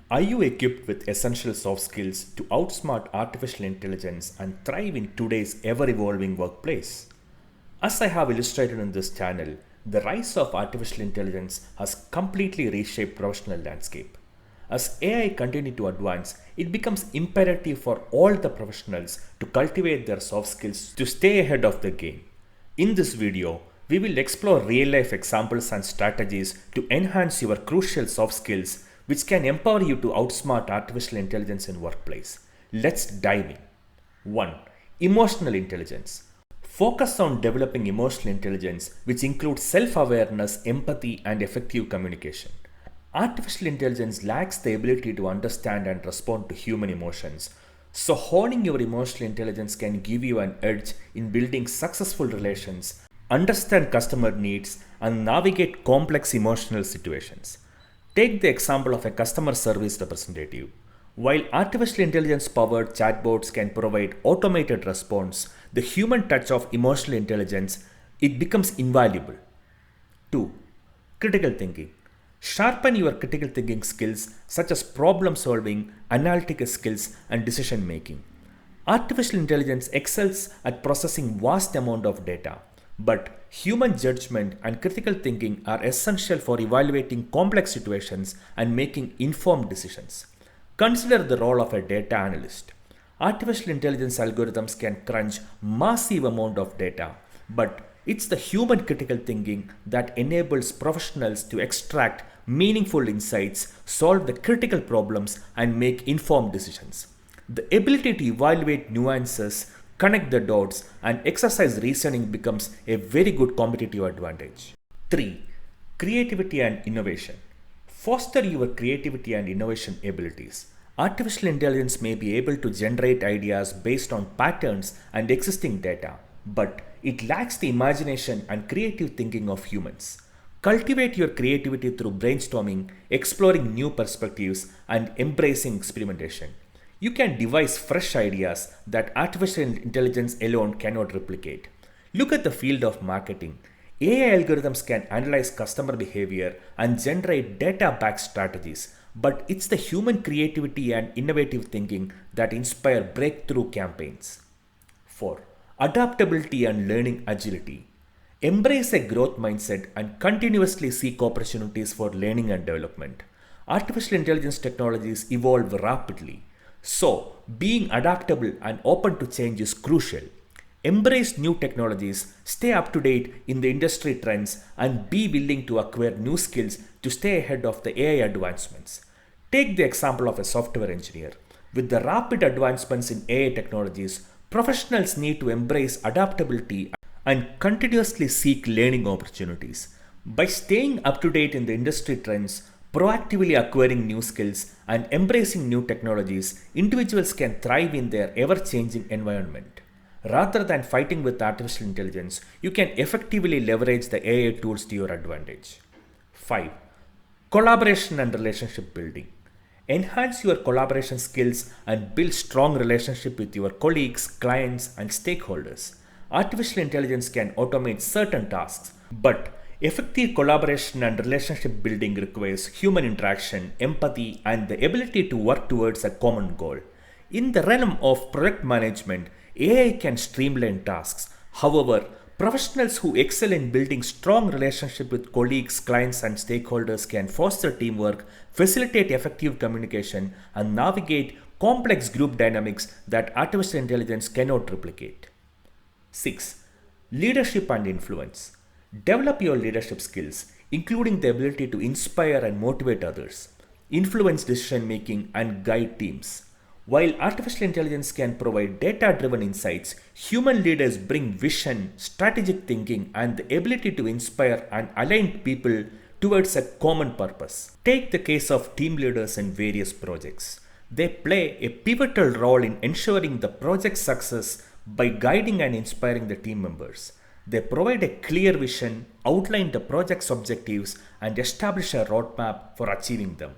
Are you equipped with essential soft skills to outsmart artificial intelligence and thrive in today's ever evolving workplace? As I have illustrated in this channel, the rise of artificial intelligence has completely reshaped professional landscape. As AI continues to advance, it becomes imperative for all the professionals to cultivate their soft skills to stay ahead of the game. In this video, we will explore real-life examples and strategies to enhance your crucial soft skills which can empower you to outsmart artificial intelligence in workplace. Let's dive in. 1. Emotional intelligence. Focus on developing emotional intelligence, which includes self-awareness, empathy, and effective communication. Artificial intelligence lacks the ability to understand and respond to human emotions. So honing your emotional intelligence can give you an edge in building successful relations, understand customer needs, and navigate complex emotional situations. Take the example of a customer service representative. While artificial intelligence powered chatbots can provide automated response, the human touch of emotional intelligence, it becomes invaluable. 2. Critical thinking. Sharpen your critical thinking skills such as problem solving, analytical skills, and decision making. Artificial intelligence excels at processing vast amount of data, but human judgment and critical thinking are essential for evaluating complex situations and making informed decisions. Consider the role of a data analyst. Artificial intelligence algorithms can crunch massive amount of data, but it's the human critical thinking that enables professionals to extract meaningful insights, solve the critical problems, and make informed decisions. The ability to evaluate nuances, connect the dots, and exercise reasoning becomes a very good competitive advantage. 3. Creativity and innovation. Foster your creativity and innovation abilities. Artificial intelligence may be able to generate ideas based on patterns and existing data, but it lacks the imagination and creative thinking of humans. Cultivate your creativity through brainstorming, exploring new perspectives, and embracing experimentation. You can devise fresh ideas that artificial intelligence alone cannot replicate. Look at the field of marketing. AI algorithms can analyze customer behavior and generate data-backed strategies, but it's the human creativity and innovative thinking that inspire breakthrough campaigns. 4. Adaptability and learning agility. Embrace a growth mindset and continuously seek opportunities for learning and development. Artificial intelligence technologies evolve rapidly. So, being adaptable and open to change is crucial. Embrace new technologies, stay up to date in the industry trends, and be willing to acquire new skills to stay ahead of the AI advancements. Take the example of a software engineer. With the rapid advancements in AI technologies, professionals need to embrace adaptability and continuously seek learning opportunities. By staying up to date in the industry trends, proactively acquiring new skills, and embracing new technologies, individuals can thrive in their ever-changing environment. Rather than fighting with artificial intelligence, you can effectively leverage the AI tools to your advantage. 5. Collaboration and relationship building. Enhance your collaboration skills and build strong relationship with your colleagues, clients, and stakeholders. Artificial intelligence can automate certain tasks, but effective collaboration and relationship building requires human interaction, empathy, and the ability to work towards a common goal. In the realm of project management, AI can streamline tasks. However, professionals who excel in building strong relationships with colleagues, clients, and stakeholders can foster teamwork, facilitate effective communication, and navigate complex group dynamics that artificial intelligence cannot replicate. 6. Leadership and influence. Develop your leadership skills, including the ability to inspire and motivate others, influence decision making, and guide teams. While artificial intelligence can provide data-driven insights, human leaders bring vision, strategic thinking, and the ability to inspire and align people towards a common purpose. Take the case of team leaders in various projects. They play a pivotal role in ensuring the project's success by guiding and inspiring the team members. They provide a clear vision, outline the project's objectives, and establish a roadmap for achieving them.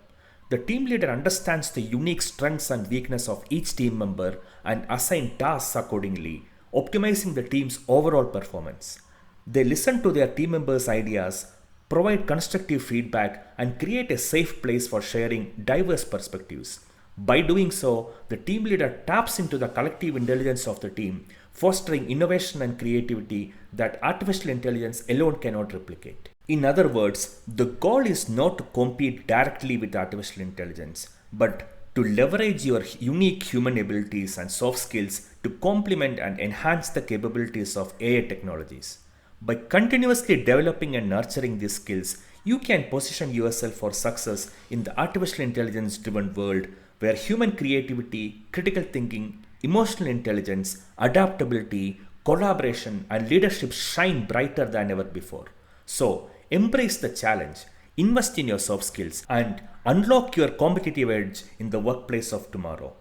The team leader understands the unique strengths and weaknesses of each team member and assign tasks accordingly, optimizing the team's overall performance. They listen to their team members' ideas, provide constructive feedback, and create a safe place for sharing diverse perspectives. By doing so, the team leader taps into the collective intelligence of the team, fostering innovation and creativity that artificial intelligence alone cannot replicate. In other words, the goal is not to compete directly with artificial intelligence, but to leverage your unique human abilities and soft skills to complement and enhance the capabilities of AI technologies. By continuously developing and nurturing these skills, you can position yourself for success in the artificial intelligence driven world where human creativity, critical thinking, emotional intelligence, adaptability, collaboration, and leadership shine brighter than ever before. So, embrace the challenge, invest in your soft skills, and unlock your competitive edge in the workplace of tomorrow.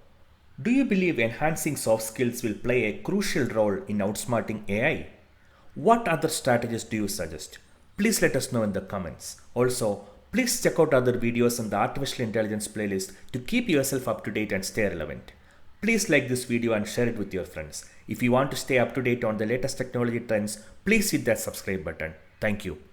Do you believe enhancing soft skills will play a crucial role in outsmarting AI? What other strategies do you suggest? Please let us know in the comments. Also, please check out other videos on the artificial intelligence playlist to keep yourself up to date and stay relevant. Please like this video and share it with your friends. If you want to stay up to date on the latest technology trends, please hit that subscribe button. Thank you.